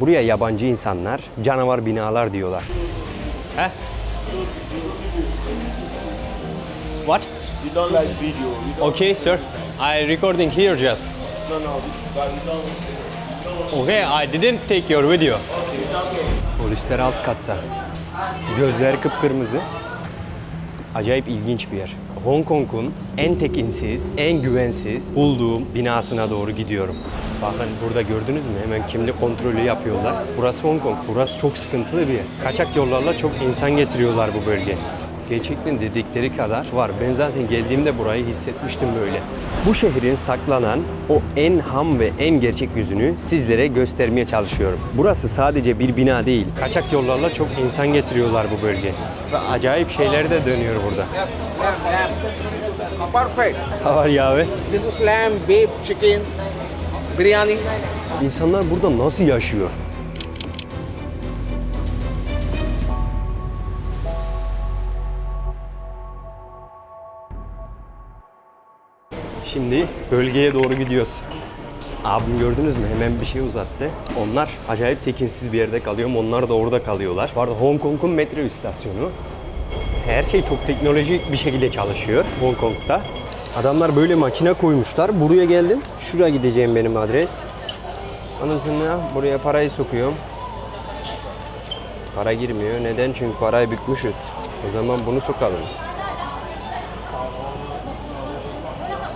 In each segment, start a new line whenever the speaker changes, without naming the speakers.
Buraya yabancı insanlar canavar binalar diyorlar. Heh? What?
You don't like video. You don't
Okay, sir. I recording here just.
No, but we don't.
Okay, I didn't take your video.
It's okay.
Polisler alt katta. Gözleri kıpkırmızı. Acayip ilginç bir yer. Hong Kong'un en tekinsiz, en güvensiz bulduğum binasına doğru gidiyorum. Bakın burada gördünüz mü? Hemen kimlik kontrolü yapıyorlar. Burası Hong Kong. Burası çok sıkıntılı bir yer. Kaçak yollarla çok insan getiriyorlar bu bölgeye. Gerçekten dedikleri kadar var. Ben zaten geldiğimde burayı hissetmiştim böyle. Bu şehrin saklanan o en ham ve en gerçek yüzünü sizlere göstermeye çalışıyorum. Burası sadece bir bina değil. Kaçak yollarla çok insan getiriyorlar bu bölgeye. Ve acayip şeyler de dönüyor burada.
Lamb. Perfect.
How are you abi?
This is lamb, beef, chicken, biryani.
İnsanlar burada nasıl yaşıyor? Şimdi bölgeye doğru gidiyoruz. Abim gördünüz mü? Hemen bir şey uzattı. Onlar acayip tekinsiz bir yerde kalıyor. Onlar da orada kalıyorlar. Bu arada Hong Kong'un metro istasyonu. Her şey çok teknolojik bir şekilde çalışıyor Hong Kong'da. Adamlar böyle makine koymuşlar. Buraya geldim. Şuraya gideceğim benim adres. Ondan sonra buraya parayı sokuyorum. Para girmiyor. Neden? Çünkü parayı bükmüşüz. O zaman bunu sokalım.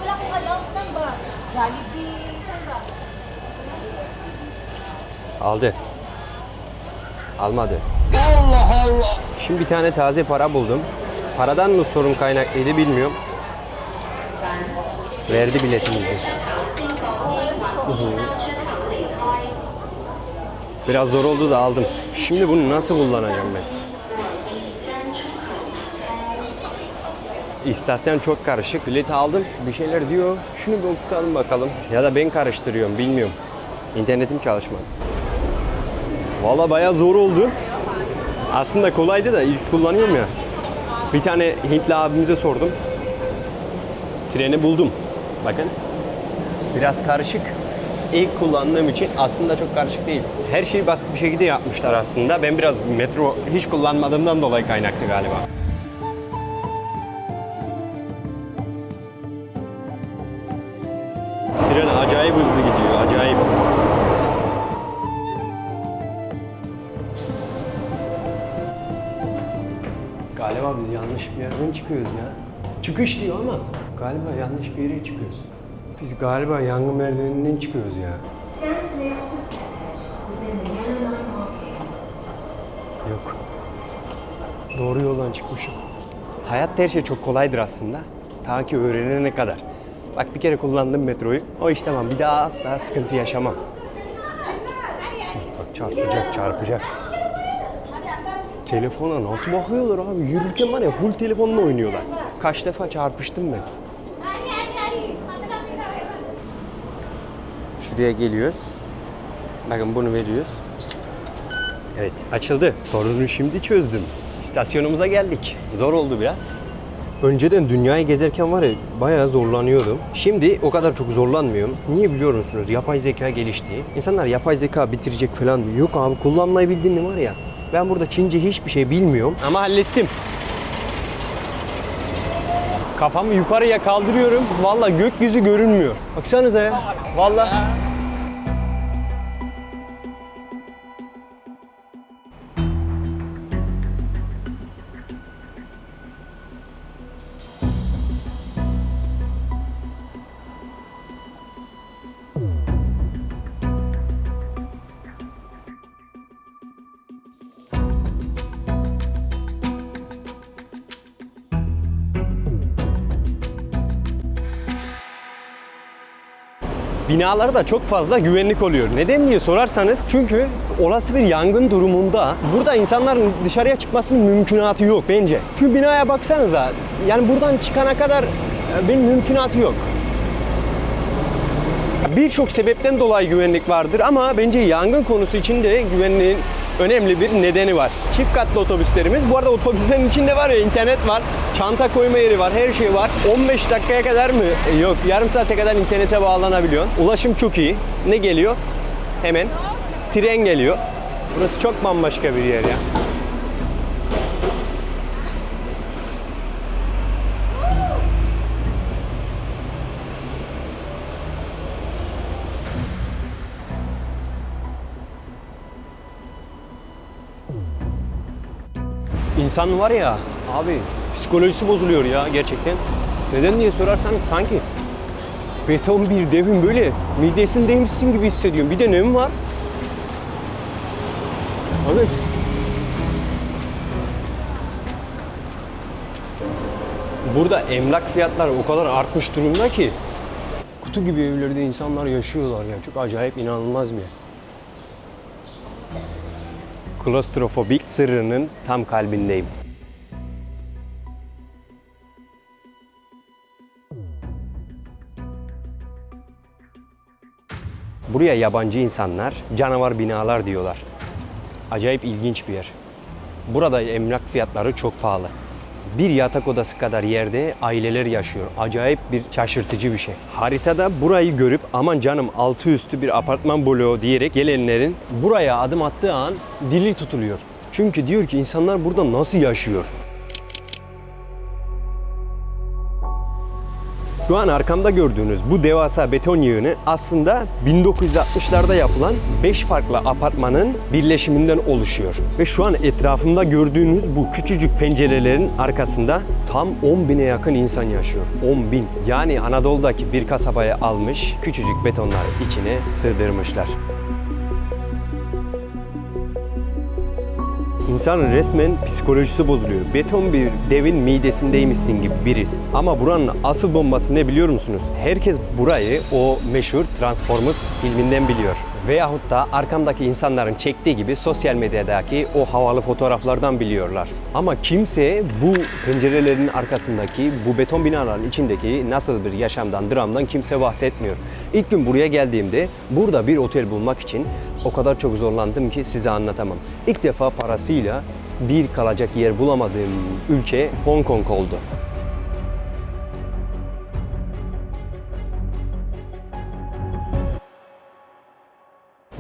Wala akong alam. Saan ba? Jollibee? Saan ba?
Aldı. Almadı. Allah Allah. Şimdi bir tane taze para buldum. Paradan mı sorun kaynaklıydı bilmiyorum. Verdi biletimizi. Biraz zor oldu da aldım. Şimdi bunu nasıl kullanacağım ben? İstasyon çok karışık. Bileti aldım. Bir şeyler diyor. Şunu bir okutalım bakalım. Ya da ben karıştırıyorum bilmiyorum. İnternetim çalışmadı. Valla bayağı zor oldu. Aslında kolaydı da ilk kullanıyorum ya. Bir tane Hintli abimize sordum. Treni buldum. Bakın. Biraz karışık. İlk kullandığım için aslında çok karışık değil. Her şeyi basit bir şekilde yapmışlar aslında. Ben biraz metro hiç kullanmadığımdan dolayı kaynaklı galiba. Tren acayip hızlı gidiyor, acayip. Galiba biz yanlış bir yerden çıkıyoruz ya. Çıkış diyor ama galiba yanlış bir yere çıkıyoruz. Biz galiba yangın merdiveninden çıkıyoruz ya. Yok. Doğru yoldan çıkmışım. Hayatta her şey çok kolaydır aslında. Ta ki öğrenene kadar. Bak bir kere kullandım metroyu. O iş tamam. Bir daha asla sıkıntı yaşamam. Bak çarpacak, çarpacak. Telefona nasıl bakıyorlar abi? Yürürken var ya full telefonla oynuyorlar. Kaç defa çarpıştım ben. Şuraya geliyoruz. Bakın bunu veriyoruz. Evet açıldı. Sorunu şimdi çözdüm. İstasyonumuza geldik. Zor oldu biraz. Önceden dünyayı gezerken var ya bayağı zorlanıyordum. Şimdi o kadar çok zorlanmıyorum. Niye biliyor musunuz? Yapay zeka gelişti. İnsanlar yapay zeka bitirecek falan diyor. Yok abi kullanmayı bildiğin mi var ya. Ben burada Çince hiçbir şey bilmiyorum. Ama hallettim. Kafamı yukarıya kaldırıyorum. Vallahi gökyüzü görünmüyor. Baksanıza ya. Vallahi. Binalarda çok fazla güvenlik oluyor. Neden diye sorarsanız çünkü olası bir yangın durumunda burada insanların dışarıya çıkmasının mümkünatı yok bence. Şu binaya baksanıza yani buradan çıkana kadar bir mümkünatı yok. Birçok sebepten dolayı güvenlik vardır ama bence yangın konusu için de güvenliğin önemli bir nedeni var. Çift katlı otobüslerimiz. Bu arada otobüslerin içinde var ya internet var, çanta koyma yeri var, her şey var. 15 dakikaya kadar mı? Yok, yarım saate kadar internete bağlanabiliyorsun. Ulaşım çok iyi. Ne geliyor? Hemen tren geliyor. Burası çok bambaşka bir yer ya. İnsan var ya abi, psikolojisi bozuluyor ya gerçekten. Neden diye sorarsan sanki beton bir devin böyle midesindeymişsin gibi hissediyorum. Bir de ne mi var? Abi. Burada emlak fiyatları o kadar artmış durumda ki kutu gibi evlerde insanlar yaşıyorlar ya. Çok acayip, inanılmaz bir yer. Klostrofobik sırrının tam kalbindeyim. Buraya yabancı insanlar canavar binalar diyorlar. Acayip ilginç bir yer. Burada emlak fiyatları çok pahalı. Bir yatak odası kadar yerde aileler yaşıyor. Acayip bir şaşırtıcı bir şey. Haritada burayı görüp aman canım altı üstü bir apartman bloğu diyerek gelenlerin buraya adım attığı an dili tutuluyor. Çünkü diyor ki insanlar burada nasıl yaşıyor? Şu an arkamda gördüğünüz bu devasa beton yığını aslında 1960'larda yapılan 5 farklı apartmanın birleşiminden oluşuyor. Ve şu an etrafımda gördüğünüz bu küçücük pencerelerin arkasında tam 10.000'e yakın insan yaşıyor. 10.000. Yani Anadolu'daki bir kasabaya almış, küçücük betonları içine sığdırmışlar. İnsanın resmen psikolojisi bozuluyor. Beton bir devin midesindeymişsin gibi biriz. Ama buranın asıl bombası ne biliyor musunuz? Herkes burayı o meşhur Transformers filminden biliyor. Veyahut da arkamdaki insanların çektiği gibi sosyal medyadaki o havalı fotoğraflardan biliyorlar. Ama kimse bu pencerelerin arkasındaki, bu beton binaların içindeki nasıl bir yaşamdan, dramdan kimse bahsetmiyor. İlk gün buraya geldiğimde burada bir otel bulmak için o kadar çok zorlandım ki size anlatamam. İlk defa parasıyla bir kalacak yer bulamadığım ülke Hong Kong oldu.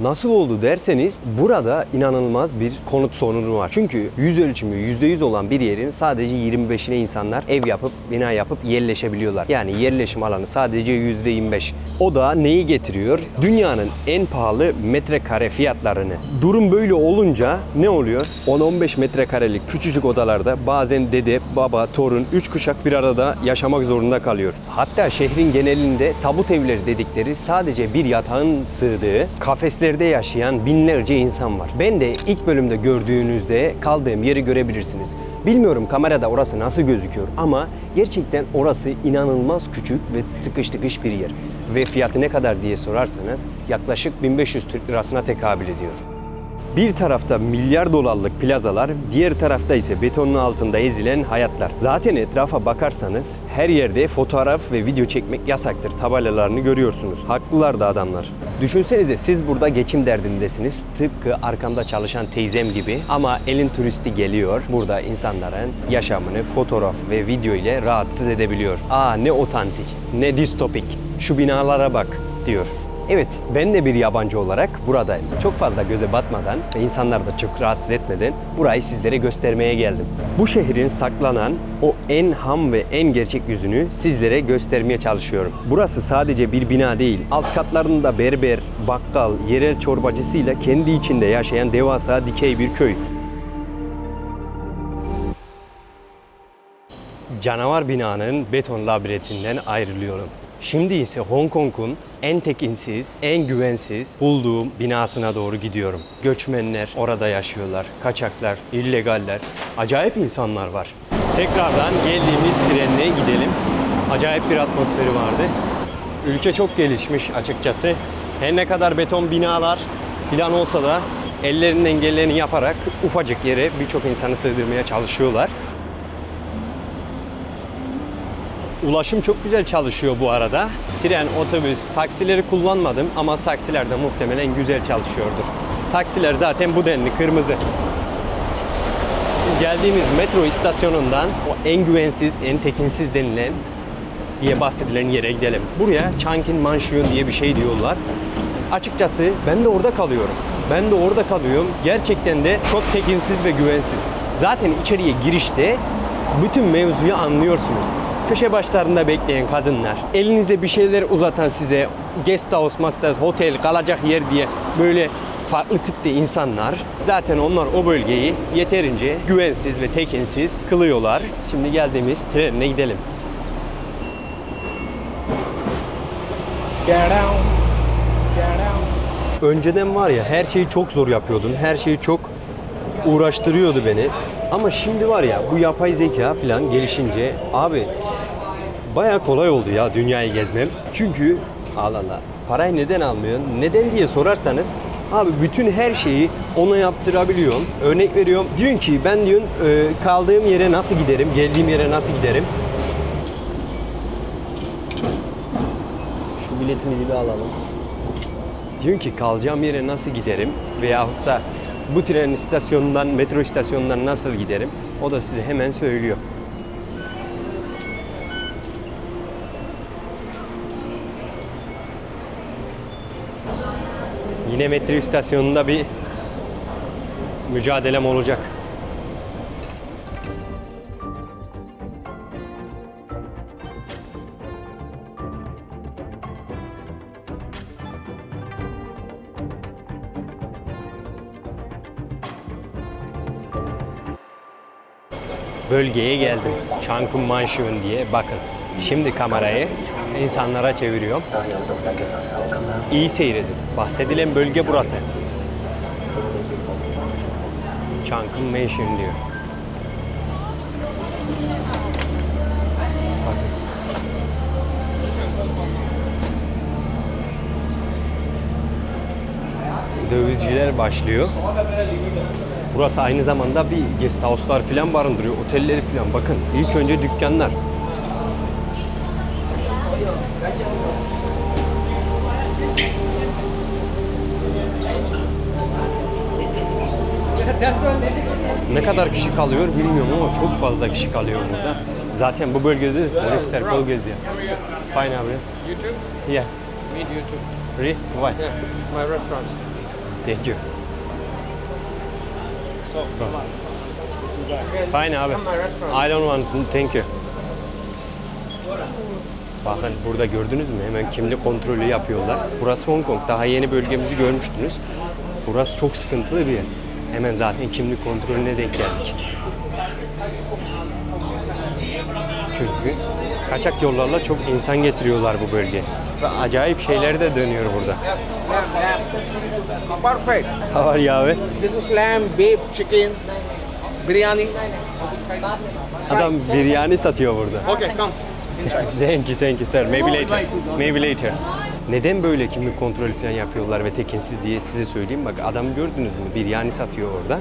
Nasıl oldu derseniz burada inanılmaz bir konut sorunu var. Çünkü yüz ölçümü %100 olan bir yerin sadece 25'ine insanlar ev yapıp, bina yapıp yerleşebiliyorlar. Yani yerleşim alanı sadece %25. O da neyi getiriyor? Dünyanın en pahalı metrekare fiyatlarını. Durum böyle olunca ne oluyor? 10-15 metrekarelik küçücük odalarda bazen dede, baba, torun, 3 kuşak bir arada yaşamak zorunda kalıyor. Hatta şehrin genelinde tabut evleri dedikleri sadece bir yatağın sığdığı kafesler yaşayan binlerce insan var. Ben de ilk bölümde gördüğünüzde kaldığım yeri görebilirsiniz. Bilmiyorum kamerada orası nasıl gözüküyor ama gerçekten orası inanılmaz küçük ve sıkış tıkış bir yer. Ve fiyatı ne kadar diye sorarsanız yaklaşık 1500 Türk lirasına tekabül ediyor. Bir tarafta milyar dolarlık plazalar, diğer tarafta ise betonun altında ezilen hayatlar. Zaten etrafa bakarsanız her yerde fotoğraf ve video çekmek yasaktır tabelalarını görüyorsunuz. Haklılar da adamlar. Düşünsenize siz burada geçim derdindesiniz. Tıpkı arkamda çalışan teyzem gibi ama elin turisti geliyor. Burada insanların yaşamını fotoğraf ve video ile rahatsız edebiliyor. Aa ne otantik, ne distopik. Şu binalara bak diyor. Evet, ben de bir yabancı olarak burada çok fazla göze batmadan ve insanları da çok rahatsız etmeden burayı sizlere göstermeye geldim. Bu şehrin saklanan o en ham ve en gerçek yüzünü sizlere göstermeye çalışıyorum. Burası sadece bir bina değil, alt katlarında berber, bakkal, yerel çorbacısıyla kendi içinde yaşayan devasa dikey bir köy. Canavar binanın beton labirentinden ayrılıyorum. Şimdi ise Hong Kong'un en tekinsiz, en güvensiz bulduğum binasına doğru gidiyorum. Göçmenler orada yaşıyorlar, kaçaklar, illegaller, acayip insanlar var. Tekrardan geldiğimiz trenle gidelim. Acayip bir atmosferi vardı. Ülke çok gelişmiş açıkçası. Her ne kadar beton binalar plan olsa da ellerinden geleni yaparak ufacık yere birçok insanı sığdırmaya çalışıyorlar. Ulaşım çok güzel çalışıyor bu arada. Tren, otobüs, taksileri kullanmadım ama taksiler de muhtemelen güzel çalışıyordur. Taksiler zaten bu denli kırmızı. Geldiğimiz metro istasyonundan o en güvensiz, en tekinsiz denilen diye bahsedilen yere gidelim. Buraya Chungking Mansion diye bir şey diyorlar. Açıkçası ben de orada kalıyorum. Ben de orada kalıyorum. Gerçekten de çok tekinsiz ve güvensiz. Zaten içeriye girişte bütün mevzuyu anlıyorsunuz. Köşe başlarında bekleyen kadınlar, elinize bir şeyler uzatan size, guest house, master, hotel, kalacak yer diye böyle farklı tipte insanlar. Zaten onlar o bölgeyi yeterince güvensiz ve tekinsiz kılıyorlar. Şimdi geldiğimiz trenine gidelim. Önceden var ya her şeyi çok zor yapıyordum. Her şeyi çok uğraştırıyordu beni. Ama şimdi var ya bu yapay zeka falan gelişince abi baya kolay oldu ya dünyayı gezmem. Çünkü Allah Allah parayı neden almıyorsun? Neden diye sorarsanız abi bütün her şeyi ona yaptırabiliyorum. Örnek veriyorum. Diyorsun ki ben diyorsun kaldığım yere nasıl giderim? Geldiğim yere nasıl giderim? Şu biletimizi bir alalım. Diyorsun ki kalacağım yere nasıl giderim? Veyahut da bu tren istasyonundan, metro istasyonundan nasıl giderim? O da size hemen söylüyor. Yine metro istasyonunda bir mücadelem olacak. Bölgeye geldim. Changchun Mansion diye. Bakın. Şimdi kamerayı insanlara çeviriyorum. İyi seyredin. Bahsedilen bölge burası. Changchun Mansion diyor. Bakın. Dövizciler başlıyor. Burası aynı zamanda bir guest house'lar falan barındırıyor, otelleri falan. Bakın ilk önce dükkanlar. Ne kadar kişi kalıyor bilmiyorum ama çok fazla kişi kalıyor burada. Zaten bu bölgede polisler kol geziyor. Fine abi.
YouTube?
Yeah.
Meet YouTube.
Really? Why?
Yeah, my restaurant.
Thank you. Fine abi. I don't want. Thank you. Bakın burada gördünüz mü? Hemen kimlik kontrolü yapıyorlar. Burası Hong Kong. Daha yeni bölgemizi görmüştünüz. Burası çok sıkıntılı bir yer. Hemen zaten kimlik kontrolüne denk geldik. Çünkü kaçak yollarla çok insan getiriyorlar bu bölgeye. Ve acayip şeyler de dönüyor burada.
Perfect.
How are you abi?
This is lamb, beef, chicken, biryani.
Adam biryani satıyor burada.
Okay, come.
Thank you sir. Maybe later. Maybe later. Neden böyle kimlik kontrolü falan yapıyorlar ve tekinsiz diye size söyleyeyim. Bak adam gördünüz mü? Biryani satıyor orada.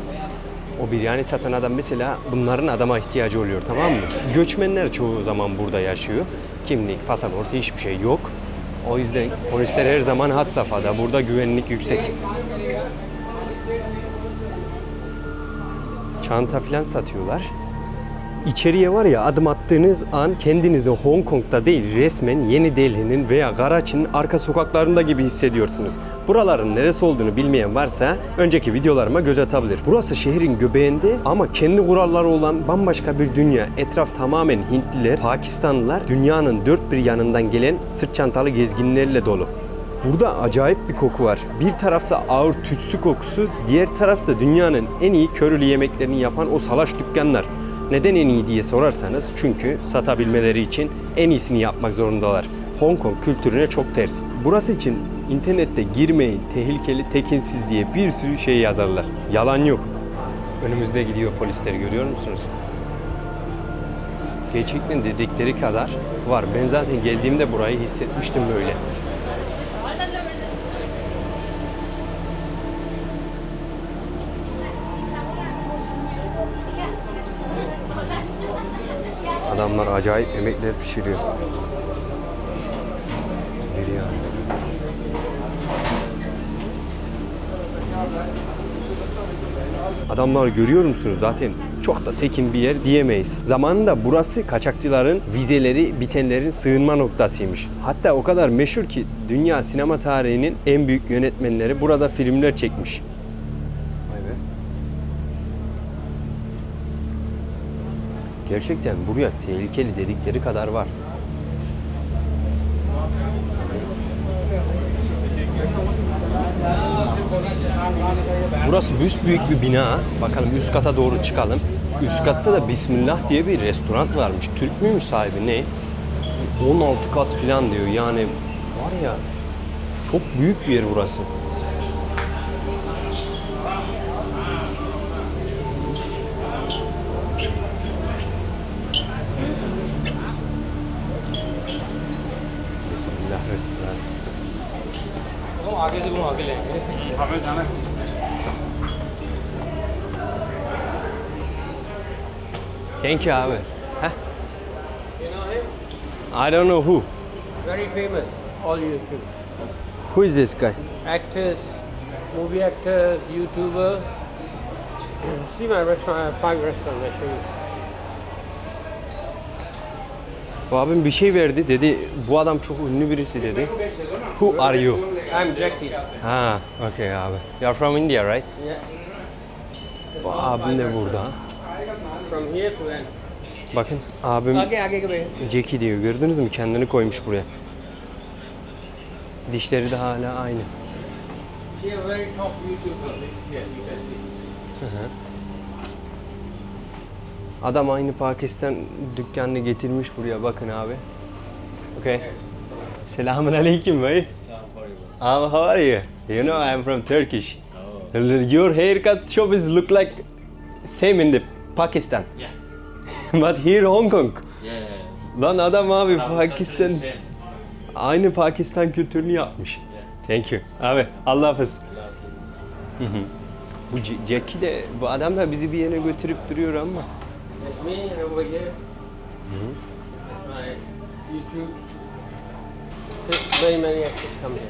O biryani satan adam mesela bunların adama ihtiyacı oluyor, tamam mı? Göçmenler çoğu zaman burada yaşıyor. Kimlik, pasaport hiçbir şey yok. O yüzden polisler her zaman had safhada. Burada güvenlik yüksek. Çanta falan satıyorlar. İçeriye var ya adım attığınız an kendinizi Hong Kong'da değil resmen Yeni Delhi'nin veya Karachi'nin arka sokaklarında gibi hissediyorsunuz. Buraların neresi olduğunu bilmeyen varsa önceki videolarıma göz atabilir. Burası şehrin göbeğinde ama kendi kuralları olan bambaşka bir dünya. Etraf tamamen Hintliler, Pakistanlılar, dünyanın dört bir yanından gelen sırt çantalı gezginlerle dolu. Burada acayip bir koku var. Bir tarafta ağır tütsü kokusu, diğer tarafta dünyanın en iyi körülü yemeklerini yapan o salaş dükkanlar. Neden en iyi diye sorarsanız çünkü satabilmeleri için en iyisini yapmak zorundalar. Hong Kong kültürüne çok ters. Burası için internette girmeyin, tehlikeli, tekinsiz diye bir sürü şey yazarlar. Yalan yok. Önümüzde gidiyor polisleri, görüyor musunuz? Gerçekten dedikleri kadar var. Ben zaten geldiğimde burayı hissetmiştim böyle. Adamlar acayip yemekler pişiriyor. Biryani. Adamlar görüyor musunuz? Zaten çok da tekin bir yer diyemeyiz. Zamanında burası kaçakçıların vizeleri bitenlerin sığınma noktasıymış. Hatta o kadar meşhur ki dünya sinema tarihinin en büyük yönetmenleri burada filmler çekmiş. Gerçekten buraya tehlikeli dedikleri kadar var. Burası büyük bir bina. Bakalım üst kata doğru çıkalım. Üst katta da Bismillah diye bir restoran varmış. Türk müymüş sahibi ne? 16 kat falan diyor. Yani var ya çok büyük bir yer burası. Bismillah restoran.
आगे से घुमा के लेंगे हमें जाना है
Thank you abi. Heh. I don't know who.
Very famous, all YouTube.
Who is this guy?
Actors, movie actors, YouTuber. See my restaurant, I have 5 restaurants, I show you.
Bu abim bir şey verdi dedi. Bu adam çok ünlü birisi dedi. Who are you?
I'm Jackie.
Ha, okay abi. You're from India, right?
Yeah.
Bu abim de burada.
From here to end.
Bakın abim
आगे के भैया.
Jackie diyor. Gördünüz mü? Kendini koymuş buraya. Dişleri de hala aynı.
He a very top YouTuber. Yeah, you can see.
Adam aynı Pakistan dükkanını getirmiş buraya. Bakın abi. Okay. Selamun aleyküm bhai. How are you? You know I am from Turkish. Your haircut shop is look like same in the Pakistan.
Yeah.
But here Hong Kong.
Yeah.
Lan adam abi Pakistan aynı Pakistan kültürünü yapmış. Thank you. Abi Allah hafız. Hı hı. Bu Jackie de bu adam da bizi bir yere götürüp duruyor ama.
That's me and over here. My YouTube. Very many actors come here.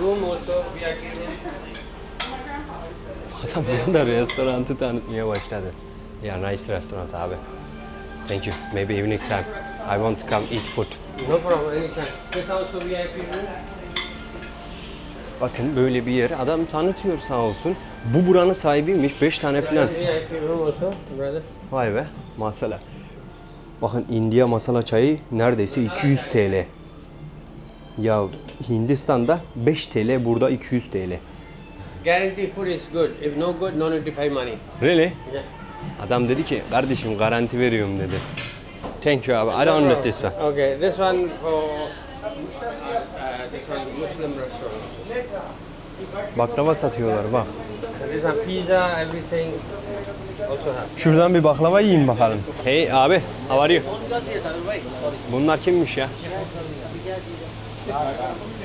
Room also we are giving.
Adam bir anda restoranı tanıtmaya başladı. Yeah, nice restaurant abi. Thank you. Maybe evening time. I want to come eat food.
No problem, anytime. This also VIP room.
Bakın böyle bir yer. Adam tanıtıyor sağ olsun. Bu buranın sahibiymiş. 5 tane falan.
VIP room also, brother.
Vay be. Masala. Bakın India masala çayı neredeyse 200 TL. Ya Hindistan'da 5 TL, burada 200 TL.
Guarantee food is good. If no good, no need to pay money.
Really?
Yes.
Adam dedi ki kardeşim garanti veriyorum dedi. Thank you abi. I don't want this one.
Okay, this one for this one Muslim restaurant.
Baklava satıyorlar bak.
This one pizza, everything. Also have.
Şuradan bir baklava yiyin bakalım. Hey abi, how are you? Bunlar kimmiş ya?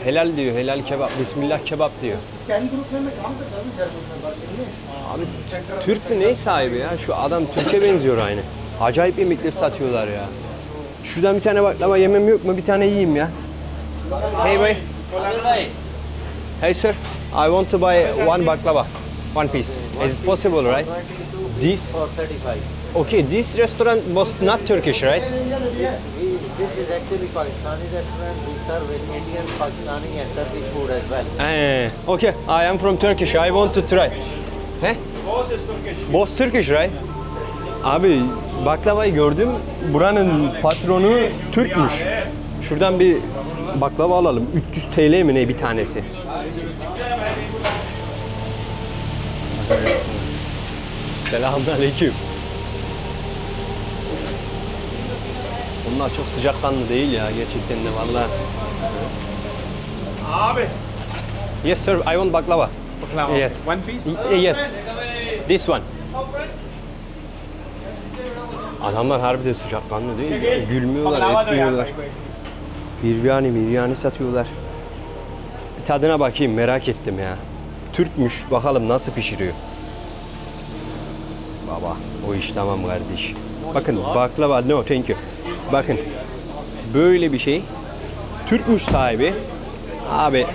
Helal diyor, helal kebap, bismillah kebap diyor. Abi Türk mü ne sahibi ya? Şu adam Türk'e benziyor aynı. Acayip yemekler satıyorlar ya. Şuradan bir tane baklava yemem yok mu? Bir tane yiyeyim ya. Hey boy. Hey sir, I want to buy one baklava. One piece. Is it possible, right? This
For 35.
okay, this restaurant was not Turkish, right?
This is actually Pakistani restaurant. We serve Indian, Pakistani and Turkish food as well.
Okay, I am from Turkish. I want to try. He? Both Turkish, right? Abi baklavayı gördüm. Buranın patronu Türkmüş. Şuradan bir baklava alalım. 300 TL mi ne bir tanesi? Selamünaleyküm. Bunlar çok sıcakkanlı değil ya gerçekten de vallahi.
Abi.
Yes sir, I want baklava.
Baklava.
Yes.
One piece?
Yes. This one. Adamlar harbiden sıcakkanlı değil mi? Gülmüyorlar, etmiyorlar. Biryani satıyorlar. Bir tadına bakayım, merak ettim ya. Türkmüş, bakalım nasıl pişiriyor. Baba, o iş tamam kardeş. Bakın baklava, no thank you. Bakın, böyle bir şey. Türkmüş sahibi. Abi.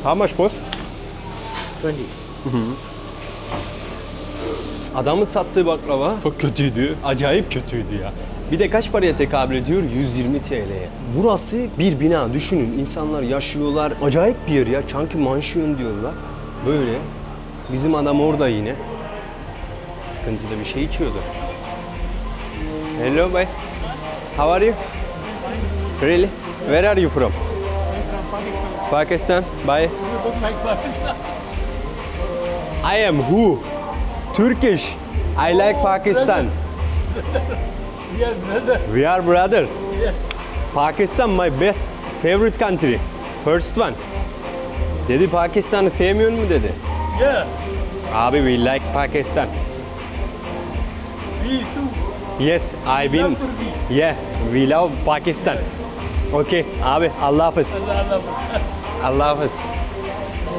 How much boss?
20.
Adamın sattığı baklava çok kötüydü. Acayip kötüydü ya. Bir de kaç paraya tekabül ediyor? 120 TL'ye. Burası bir bina. Düşünün, insanlar yaşıyorlar. Acayip bir yer ya. Chunky Mansion diyorlar. Böyle. Bizim adam orada yine. Sıkıntılı bir şey içiyordu. Hello, bye. How are you? Really? Where are you from? Pakistan. Bye. I am who? Turkish. I like Pakistan. We are brother. Pakistan my best favorite country. First one. Dedi Pakistan'ı sevmiyor mu dedi.
Yeah,
Abi we like Pakistan.
me too.
Yes, I been. Yeah, we love Pakistan. Okay, abi Allah hafız. Allah hafız.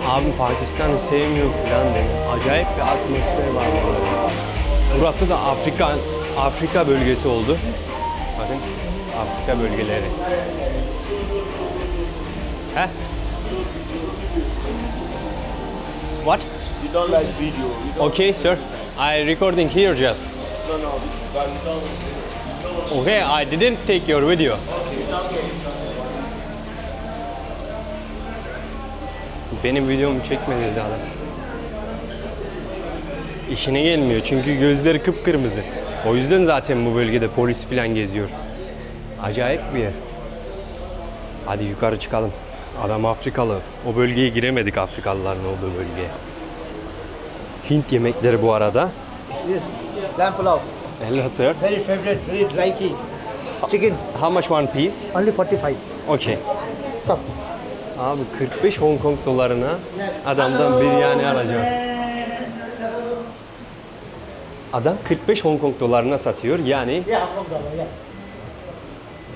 Abi Pakistan'ı sevmiyor falan dedi. Acayip bir atmosfer var burada. Burası da Afrika bölgesi oldu. Bakın Afrika bölgeleri. Heh. What?
You don't like video. You don't
Okay, sir. I recording here just.
no no. You don't.
Okay, I didn't take your video.
It's okay.
Benim videomu çekme dedi adam. İşine gelmiyor çünkü gözleri kıpkırmızı. O yüzden zaten bu bölgede polis falan geziyor. Acayip bir yer. Hadi yukarı çıkalım. Adam Afrikalı. O bölgeye giremedik, Afrikalıların olduğu bölgeye. Hint yemekleri bu arada.
This lamb pulao,
Hello sir.
very favorite, very likey. Chicken,
How much one piece?
only 45.
Okay.
Come.
Abi 45 Hong Kong dolarına adamdan biryani alacağım. Adam 45 Hong Kong dolarına satıyor. Yani
Yeah, Hong Kong dollar, yes.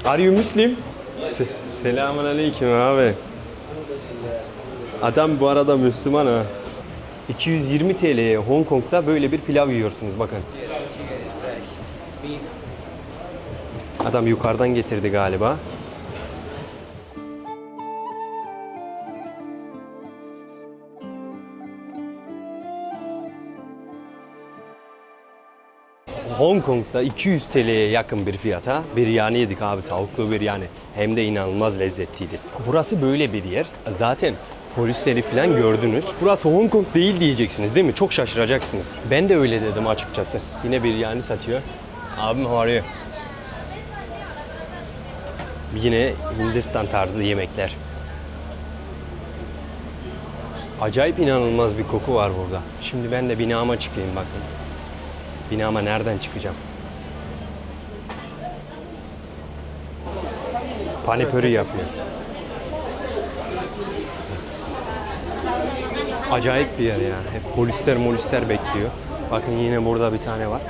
Are you Muslim? Selamun aleyküm abi. Adam bu arada Müslüman ha. 220 TL'ye Hong Kong'da böyle bir pilav yiyorsunuz bakın. Adam yukarıdan getirdi galiba. Hong Kong'da 200 TL'ye yakın bir fiyata biryani yedik abi, tavuklu biryani. Hem de inanılmaz lezzetliydi. Burası böyle bir yer. Zaten polisleri falan gördünüz. Burası Hong Kong değil diyeceksiniz değil mi? Çok şaşıracaksınız. Ben de öyle dedim açıkçası. Yine biryani satıyor. Abim arıyor. Yine Hindistan tarzı yemekler. Acayip inanılmaz bir koku var burada. Şimdi ben de binama çıkayım bakın. Binama nereden çıkacağım? Panipöri yapıyor. Acayip bir yer ya. Hep polisler bekliyor. Bakın yine burada bir tane var.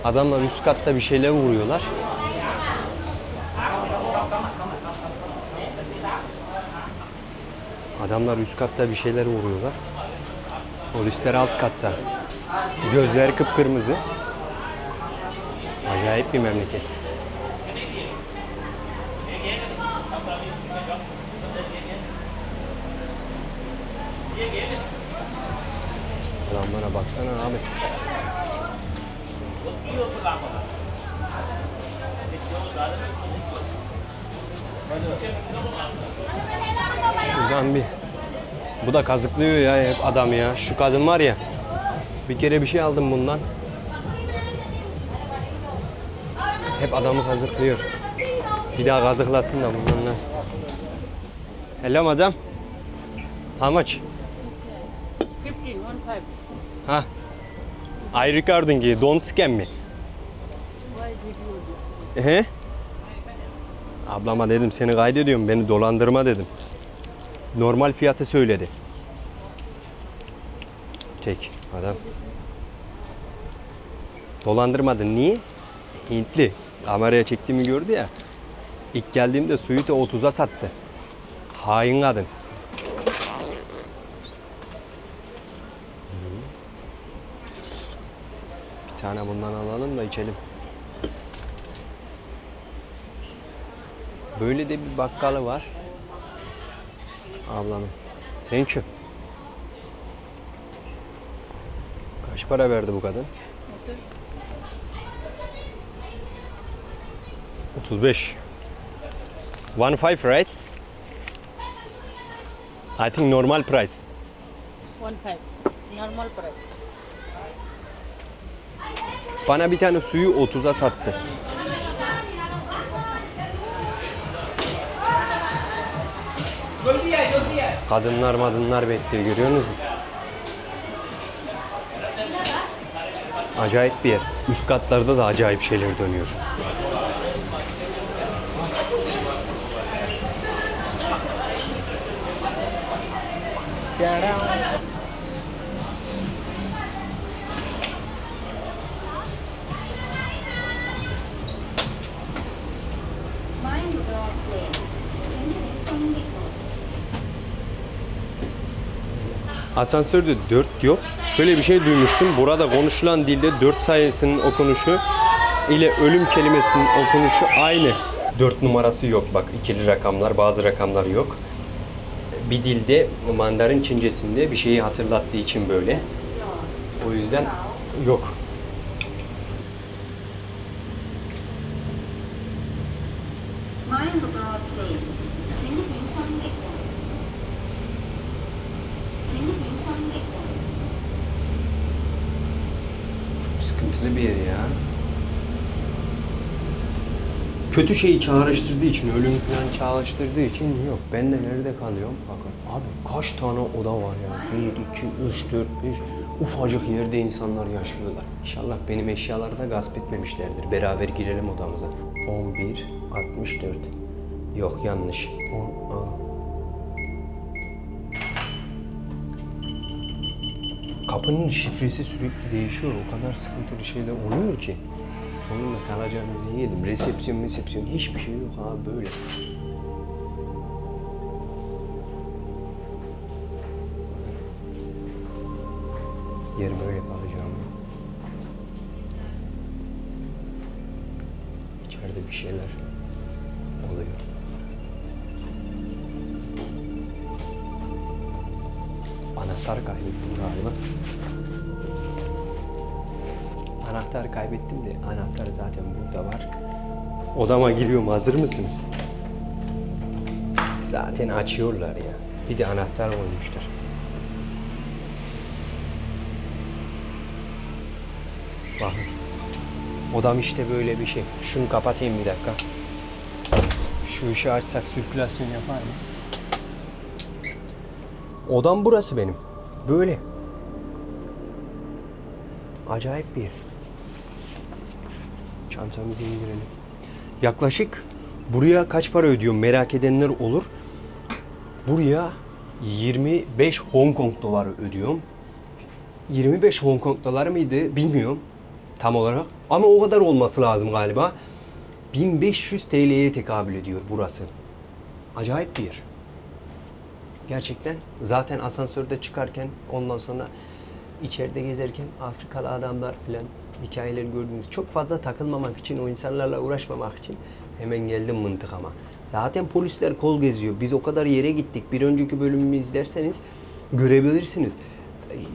Adamlar üst katta bir şeyler vuruyorlar. Adamlar üst katta bir şeyler vuruyorlar. Polisler alt katta. Gözleri kıpkırmızı. Acayip bir memleket. Adamlara baksana abi. Şuradan bir... Bu da kazıklıyor ya hep adam ya. Şu kadın var ya. Bir kere bir şey aldım bundan. Hep adamı kazıklıyor. Bir daha kazıklasın da bundan nasıl? Hello madam. How much?
15, 15.
Ha. I recording you. Don't scam me.
Why did you do this?
He? Ablama dedim seni kaydediyorum, beni dolandırma dedim. Normal fiyatı söyledi. Çek adam. Dolandırmadın. Niye? Hintli. Kameraya çektiğimi gördü ya. İlk geldiğimde suyu da 30'a sattı. Hain kadın. Bir tane bundan alalım da içelim. Böyle de bir bakkalı var. Ablanın. Thank you. Kaç para verdi bu kadın? 35. 15, right? I think normal price.
1.5. Normal price.
Bana bir tane suyu 30'a sattı. Kadınlar bekliyor, görüyorsunuz mu? Acayip bir yer. Üst katlarda da acayip şeyler dönüyor. Asansörde 4 yok. Şöyle bir şey duymuştum. Burada konuşulan dilde 4 sayısının okunuşu ile ölüm kelimesinin okunuşu aynı. 4 numarası yok. Bak ikili rakamlar, bazı rakamlar yok. Bir dilde Mandarin Çincesinde bir şeyi hatırlattığı için böyle. O yüzden yok. Çok sıkıntılı bir yer ya. Kötü şeyi çağrıştırdığı için, ölüm falan çağrıştırdığı için yok. Ben de nerede kalıyorum? Bakın abi kaç tane oda var ya? 1, 2, 3, 4, 5. Ufacık yerde insanlar yaşıyorlar. İnşallah benim eşyaları da gasp etmemişlerdir. Beraber girelim odamıza. 11, 64. Yok yanlış. Kapının şifresi sürekli değişiyor. O kadar sıkıntılı şeyler oluyor ki. Sonunda kalacağım yere geldim. Resepsiyon hiçbir şey yok abi böyle. Yer böyle kalacağım ya. İçeride bir şeyler oluyor. Anahtar kaybettim galiba. Anahtar kaybettim de anahtar zaten burada var. Odama giriyorum, hazır mısınız? Zaten açıyorlar ya. Bir de anahtar koymuşlar. Bakın. Odam işte böyle bir şey. Şunu kapatayım bir dakika. Şu ışığı açsak sirkülasyon yapar mı? Odam burası benim. Böyle. Acayip bir yer. Çantamızı indirelim. Yaklaşık buraya kaç para ödüyorum merak edenler olur. Buraya 25 Hong Kong doları ödüyorum. 25 Hong Kong doları mıydı bilmiyorum tam olarak. Ama o kadar olması lazım galiba. 1500 TL'ye tekabül ediyor burası. Acayip bir yer. Gerçekten zaten asansörde çıkarken ondan sonra içeride gezerken Afrikalı adamlar falan hikayeleri gördünüz. Çok fazla takılmamak için, o insanlarla uğraşmamak için hemen geldim mıntıkama. Zaten polisler kol geziyor. Biz o kadar yere gittik. Bir önceki bölümümü izlerseniz görebilirsiniz.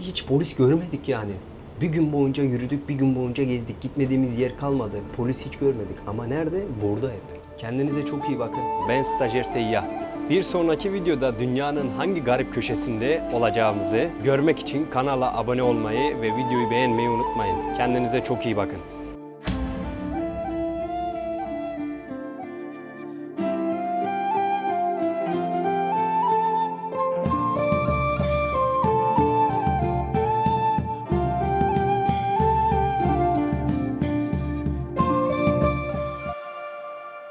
Hiç polis görmedik yani. Bir gün boyunca yürüdük, bir gün boyunca gezdik. Gitmediğimiz yer kalmadı. Polis hiç görmedik. Ama nerede? Burada hep. Kendinize çok iyi bakın. Ben Stajyer Seyyah. Bir sonraki videoda dünyanın hangi garip köşesinde olacağımızı görmek için kanala abone olmayı ve videoyu beğenmeyi unutmayın. Kendinize çok iyi bakın.